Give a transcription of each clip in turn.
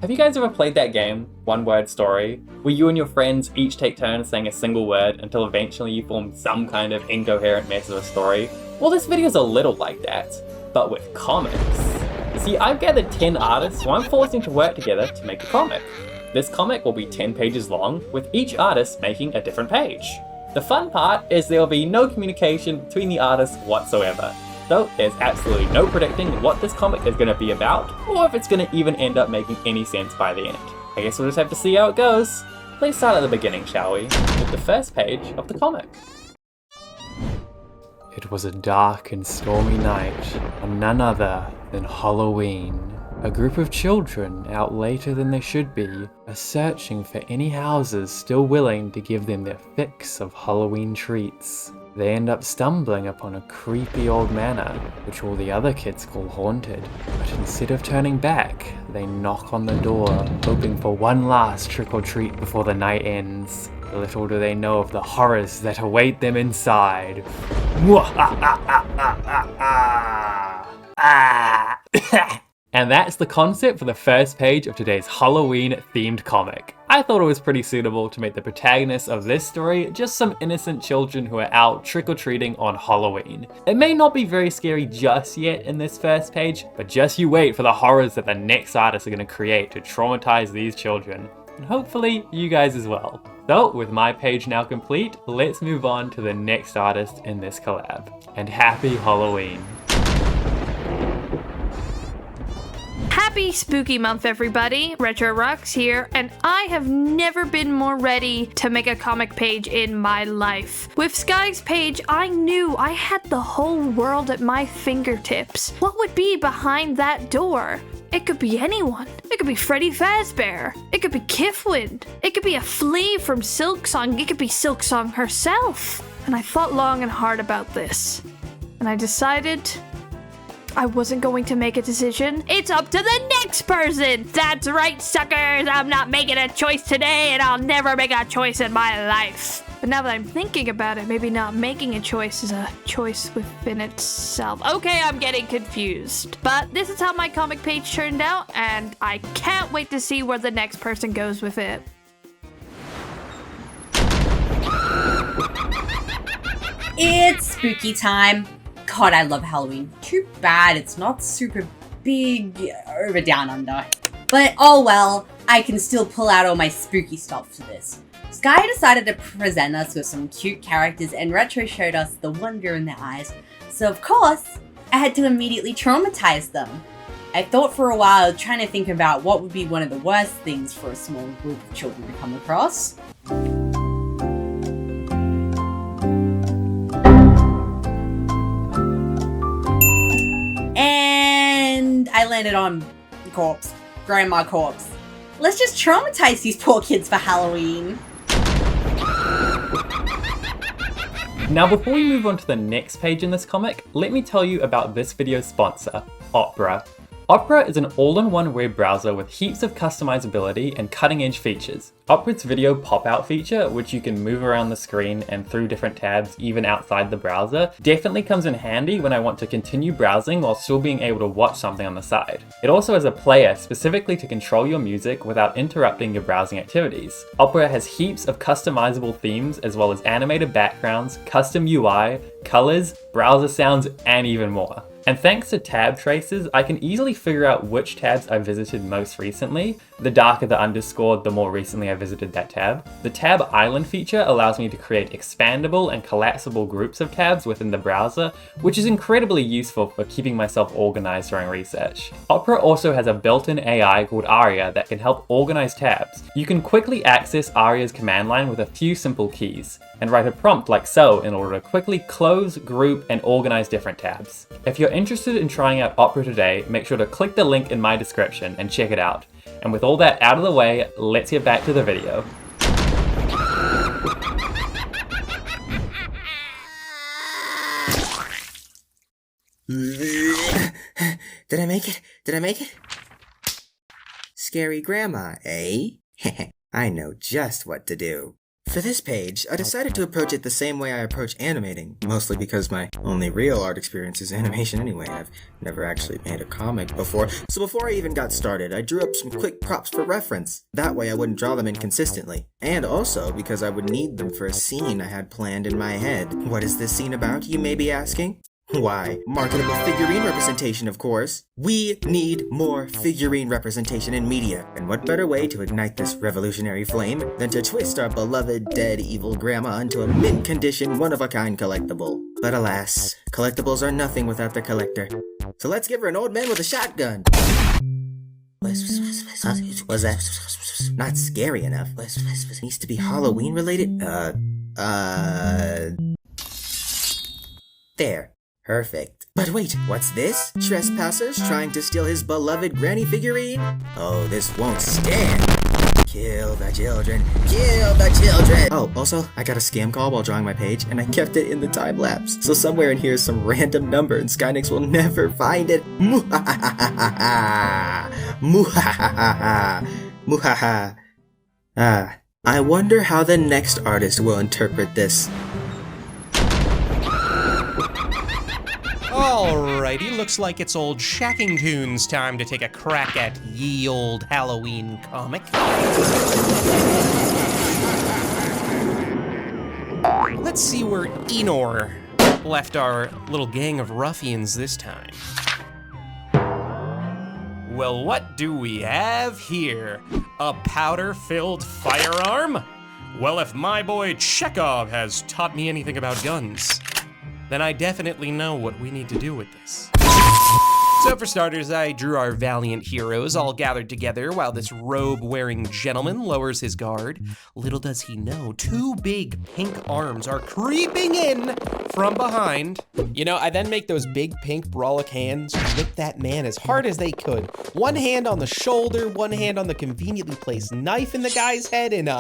Have you guys ever played that game, One Word Story, where you and your friends each take turns saying a single word until eventually you form some kind of incoherent mess of a story? Well, this video is a little like that, but with comics. See, I've gathered 10 artists who I'm forcing to work together to make a comic. This comic will be 10 pages long, with each artist making a different page. The fun part is there will be no communication between the artists whatsoever. Though there's absolutely no predicting what this comic is going to be about, or if it's going to even end up making any sense by the end. I guess we'll just have to see how it goes. Let's start at the beginning, shall we? With the first page of the comic. It was a dark and stormy night on none other than Halloween. A group of children, out later than they should be, are searching for any houses still willing to give them their fix of Halloween treats. They end up stumbling upon a creepy old manor, which all the other kids call haunted. But instead of turning back, they knock on the door, hoping for one last trick-or-treat before the night ends. Little do they know of the horrors that await them inside. And that's the concept for the first page of today's Halloween-themed comic. I thought it was pretty suitable to make the protagonists of this story just some innocent children who are out trick-or-treating on Halloween. It may not be very scary just yet in this first page, but just you wait for the horrors that the next artists are going to create to traumatize these children. And hopefully you guys as well. So, with my page now complete, let's move on to the next artist in this collab. And happy Halloween! Happy spooky month, everybody. Retrorocks here, and I have never been more ready to make a comic page in my life. With Sky's page, I knew I had the whole world at my fingertips. What would be behind that door? It could be anyone. It could be Freddy Fazbear. It could be Qifwen. It could be a flea from Silksong. It could be Silksong herself. And I thought long and hard about this. And I decided I wasn't going to make a decision. It's up to the next person. That's right, suckers. I'm not making a choice today, and I'll never make a choice in my life. But now that I'm thinking about it, maybe not making a choice is a choice within itself. Okay, I'm getting confused. But this is how my comic page turned out, and I can't wait to see where the next person goes with it. It's spooky time. God, I love Halloween. Too bad it's not super big over down under. But oh well, I can still pull out all my spooky stuff for this. Sky decided to present us with some cute characters, and Retro showed us the wonder in their eyes. So of course, I had to immediately traumatize them. I thought for a while, trying to think about what would be one of the worst things for a small group of children to come across. And I landed on corpse. Grandma corpse. Let's just traumatize these poor kids for Halloween. Now before we move on to the next page in this comic, let me tell you about this video's sponsor, Opera. Opera is an all-in-one web browser with heaps of customizability and cutting-edge features. Opera's video pop-out feature, which you can move around the screen and through different tabs even outside the browser, definitely comes in handy when I want to continue browsing while still being able to watch something on the side. It also has a player specifically to control your music without interrupting your browsing activities. Opera has heaps of customizable themes as well as animated backgrounds, custom UI, colors, browser sounds, and even more. And thanks to tab traces, I can easily figure out which tabs I visited most recently. The darker the underscore, the more recently I visited that tab. The tab island feature allows me to create expandable and collapsible groups of tabs within the browser, which is incredibly useful for keeping myself organized during research. Opera also has a built-in AI called Aria that can help organize tabs. You can quickly access Aria's command line with a few simple keys, and write a prompt like so in order to quickly close, group, and organize different tabs. If you're interested in trying out Opera today, make sure to click the link in my description and check it out. And with all that out of the way, let's get back to the video. Did I make it? Did I make it? Scary grandma, eh? I know just what to do. For this page, I decided to approach it the same way I approach animating, mostly because my only real art experience is animation anyway. I've never actually made a comic before, so before I even got started, I drew up some quick props for reference. That way I wouldn't draw them inconsistently. And also because I would need them for a scene I had planned in my head. What is this scene about, you may be asking? Why, marketable figurine representation, of course. We need more figurine representation in media, and what better way to ignite this revolutionary flame than to twist our beloved dead evil grandma into a mint-condition, one-of-a-kind collectible. But alas, collectibles are nothing without their collector. So let's give her an old man with a shotgun. Huh? Was that not scary enough? Needs to be Halloween related? There. Perfect. But wait, what's this? Trespassers trying to steal his beloved granny figurine? Oh, this won't stand. Kill the children. Kill the children. Oh, also, I got a scam call while drawing my page, and I kept it in the time lapse. So somewhere in here is some random number, and Skynix will never find it. Muhahaha. Muhahaha. Muhaha. I wonder how the next artist will interpret this. Alrighty, looks like it's old Shackingtoons time to take a crack at ye old Halloween comic. Let's see where Enors left our little gang of ruffians this time. Well, what do we have here? A powder-filled firearm? Well, if my boy Chekhov has taught me anything about guns, then I definitely know what we need to do with this. So for starters, I drew our valiant heroes all gathered together while this robe-wearing gentleman lowers his guard. Little does he know, two big pink arms are creeping in from behind. You know, I then make those big pink brolic hands whip that man as hard as they could. One hand on the shoulder, one hand on the conveniently placed knife in the guy's head, and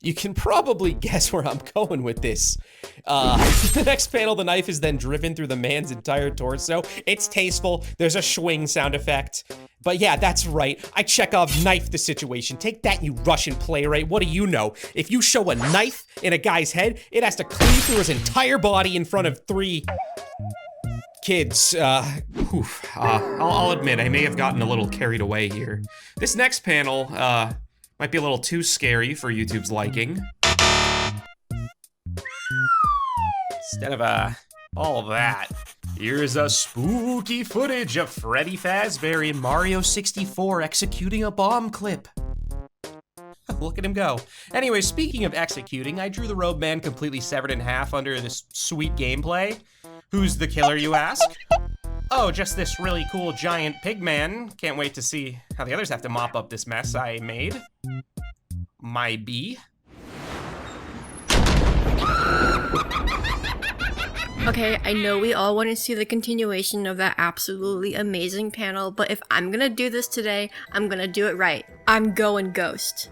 you can probably guess where I'm going with this. The next panel, the knife is then driven through the man's entire torso. It's tasteful, there's a swing sound effect. But yeah, that's right, I Chekhov knifed the situation. Take that, you Russian playwright, what do you know? If you show a knife in a guy's head, it has to cleave through his entire body in front of 3 kids. I'll admit, I may have gotten a little carried away here. This next panel, might be a little too scary for YouTube's liking. Instead of all of that, here's a spooky footage of Freddy Fazbear in Mario 64 executing a bomb clip. Look at him go. Anyway, speaking of executing, I drew the robe man completely severed in half under this sweet gameplay. Who's the killer, you ask? Oh, just this really cool giant pig man. Can't wait to see how the others have to mop up this mess I made. My bee. Okay, I know we all want to see the continuation of that absolutely amazing panel, but if I'm gonna do this today, I'm gonna do it right. I'm going ghost.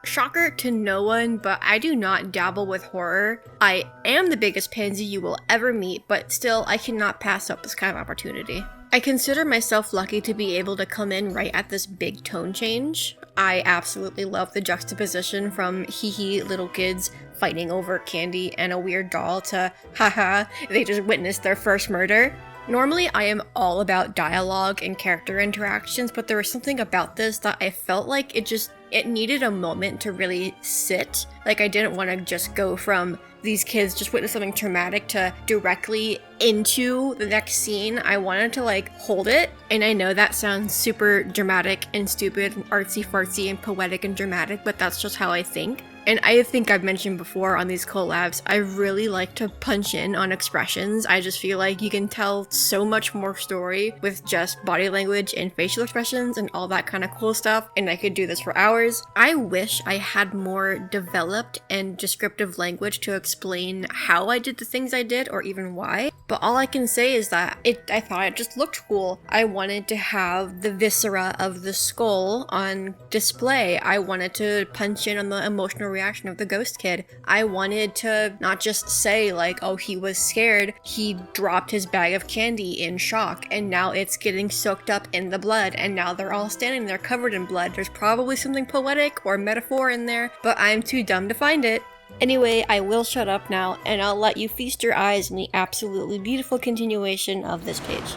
Shocker to no one, but I do not dabble with horror. I am the biggest pansy you will ever meet, but still, I cannot pass up this kind of opportunity. I consider myself lucky to be able to come in right at this big tone change. I absolutely love the juxtaposition from hee little kids fighting over candy and a weird doll to haha, they just witnessed their first murder. Normally, I am all about dialogue and character interactions, but there was something about this that I felt like it needed a moment to really sit. Like, I didn't want to just go from these kids just witness something traumatic to directly into the next scene. I wanted to, like, hold it. And I know that sounds super dramatic and stupid and artsy-fartsy and poetic and dramatic, but that's just how I think. And I think I've mentioned before on these collabs, I really like to punch in on expressions. I just feel like you can tell so much more story with just body language and facial expressions and all that kind of cool stuff, and I could do this for hours. I wish I had more developed and descriptive language to explain how I did the things I did, or even why, but all I can say is that I thought it just looked cool. I wanted to have the viscera of the skull on display. I wanted to punch in on the emotional reaction of the ghost kid. I wanted to not just say like, oh, he was scared, he dropped his bag of candy in shock, and now it's getting soaked up in the blood, and now they're all standing there covered in blood. There's probably something poetic or metaphor in there, but I'm too dumb to find it. Anyway, I will shut up now, and I'll let you feast your eyes on the absolutely beautiful continuation of this page.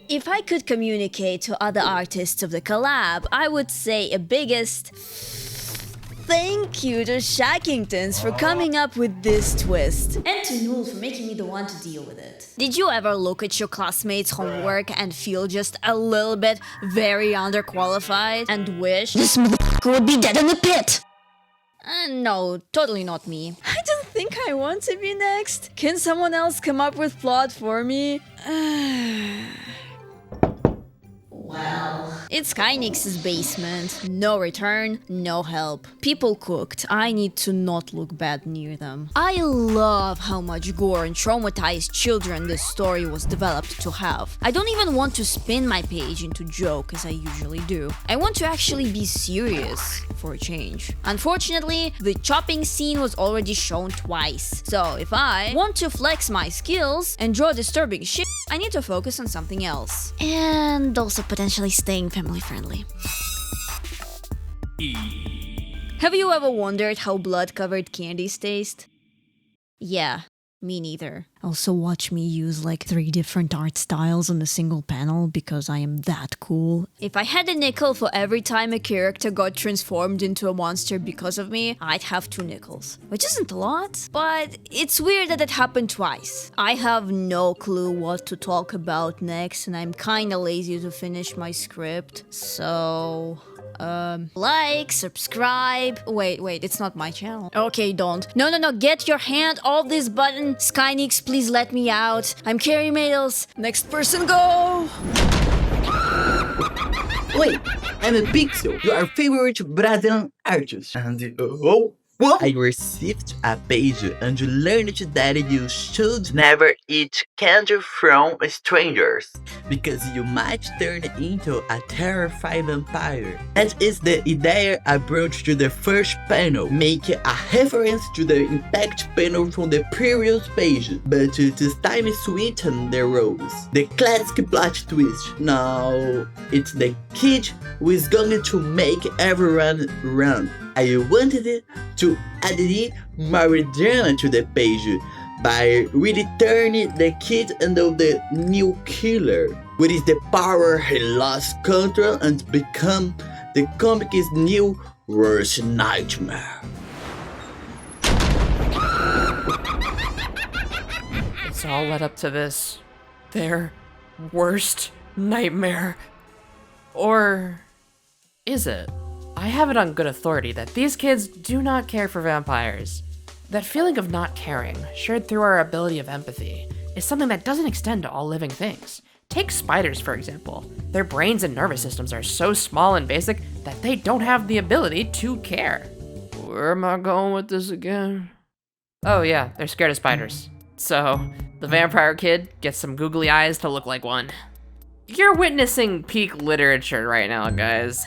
If I could communicate to other artists of the collab, I would say a biggest thank you to Shackingtoons for coming up with this twist. And to Null for making me the one to deal with it. Did you ever look at your classmates' homework and feel just a little bit very underqualified and wish this motherfucker would be dead in the pit? No, totally not me. I don't think I want to be next. Can someone else come up with plot for me? Well, it's Skynix's basement. No return, no help. People cooked. I need to not look bad near them. I love how much gore and traumatized children this story was developed to have. I don't even want to spin my page into joke as I usually do. I want to actually be serious for a change. Unfortunately, the chopping scene was already shown twice. So if I want to flex my skills and draw disturbing shit, I need to focus on something else. And also potentially staying family friendly. Have you ever wondered how blood-covered candies taste? Yeah, me neither. Also watch me use like 3 different art styles on a single panel because I am that cool. If I had a nickel for every time a character got transformed into a monster because of me, I'd have 2 nickels. Which isn't a lot, but it's weird that it happened twice. I have no clue what to talk about next and I'm kinda lazy to finish my script, so... like, subscribe. Wait, it's not my channel. Okay, don't. No, get your hand off this button. Skynix, please let me out. I'm Kari Madels. Next person, go! Oi, I'm a Pixel, your favorite Brazilian artist. And I received a page and learned that you should never eat candy from strangers, because you might turn into a terrifying vampire. That is the idea I brought to the first panel, making a reference to the impact panel from the previous page, but this time sweeten the roles. The classic plot twist. Now, it's the kid who is going to make everyone run. I wanted to add more drama to the page by returning the kid and the new killer, with the power he lost control and become the comic's new worst nightmare. It's all led up to this. Their worst nightmare. Or is it? I have it on good authority that these kids do not care for vampires. That feeling of not caring, shared through our ability of empathy, is something that doesn't extend to all living things. Take spiders, for example. Their brains and nervous systems are so small and basic that they don't have the ability to care. Where am I going with this again? Oh yeah, they're scared of spiders. So, the vampire kid gets some googly eyes to look like one. You're witnessing peak literature right now, guys.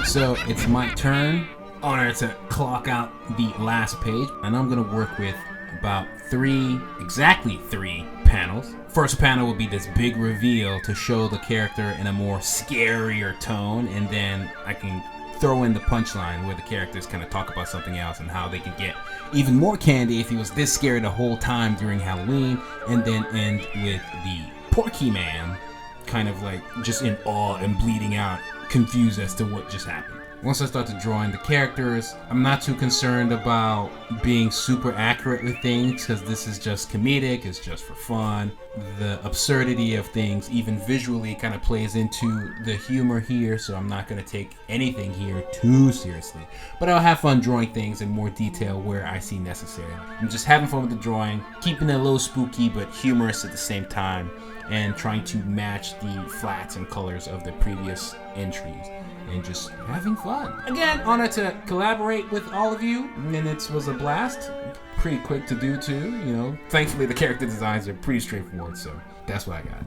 So it's my turn. Honor to clock out the last page, and I'm gonna work with about exactly three panels. First panel will be this big reveal to show the character in a more scarier tone, and then I can throw in the punchline where the characters kind of talk about something else and how they can get even more candy if he was this scared the whole time during Halloween, and then end with the Porky Man kind of like just in awe and bleeding out, confused as to what just happened. Once I start to draw in the characters, I'm not too concerned about being super accurate with things because this is just comedic, it's just for fun. The absurdity of things, even visually, kind of plays into the humor here, so I'm not going to take anything here too seriously. But I'll have fun drawing things in more detail where I see necessary. I'm just having fun with the drawing, keeping it a little spooky but humorous at the same time, and trying to match the flats and colors of the previous entries. and just having fun. Again, honored to collaborate with all of you, and it was a blast. Pretty quick to do too, you know. Thankfully, the character designs are pretty straightforward, so that's what I got.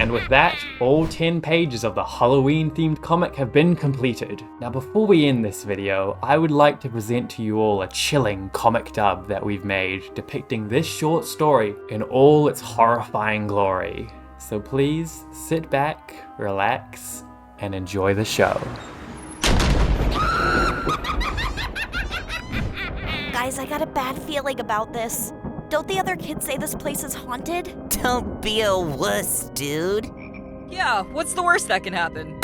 And with that, all 10 pages of the Halloween-themed comic have been completed. Now before we end this video, I would like to present to you all a chilling comic dub that we've made depicting this short story in all its horrifying glory. So please sit back, relax, and enjoy the show. Guys, I got a bad feeling about this. Don't the other kids say this place is haunted? Don't be a wuss, dude. Yeah, what's the worst that can happen?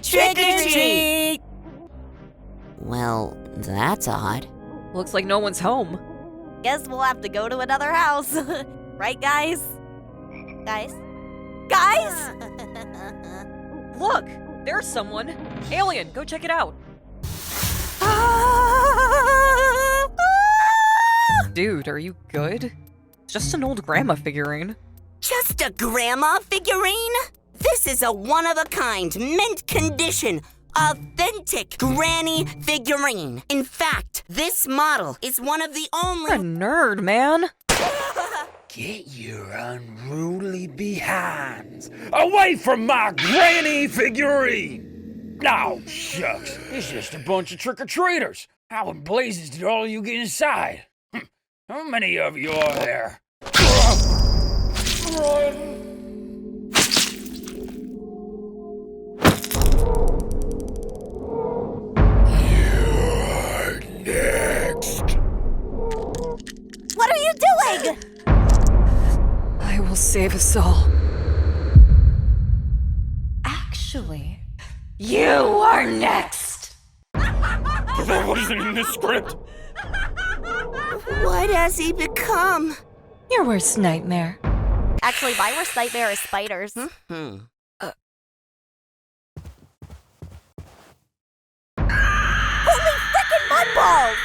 Trick or treat! Well, that's odd. Looks like no one's home. Guess we'll have to go to another house. Right, guys? Guys? Guys? Look, there's someone. Alien, go check it out. Dude, are you good? It's just an old grandma figurine. Just a grandma figurine? This is a one-of-a-kind, mint condition, authentic granny figurine. In fact, this model is one of the only— You're a nerd, man. Get your unruly behinds away from my granny figurine! Oh, shucks, it's just a bunch of trick-or-treaters. How in blazes did all of you get inside? How many of you are there? You're next. What are you doing? I will save us all. Actually, You are next! That wasn't in the script. What has he become? your worst nightmare. Actually, my worst nightmare is spiders. Hmm. Holy frickin' mudballs!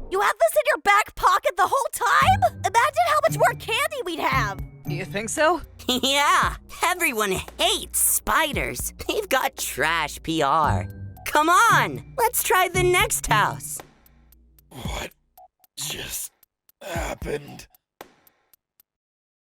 You have this in your back pocket the whole time? Imagine how much more candy we'd have! You think so? Yeah, everyone hates spiders. They've got trash PR. Come on, let's try the next house. What just happened?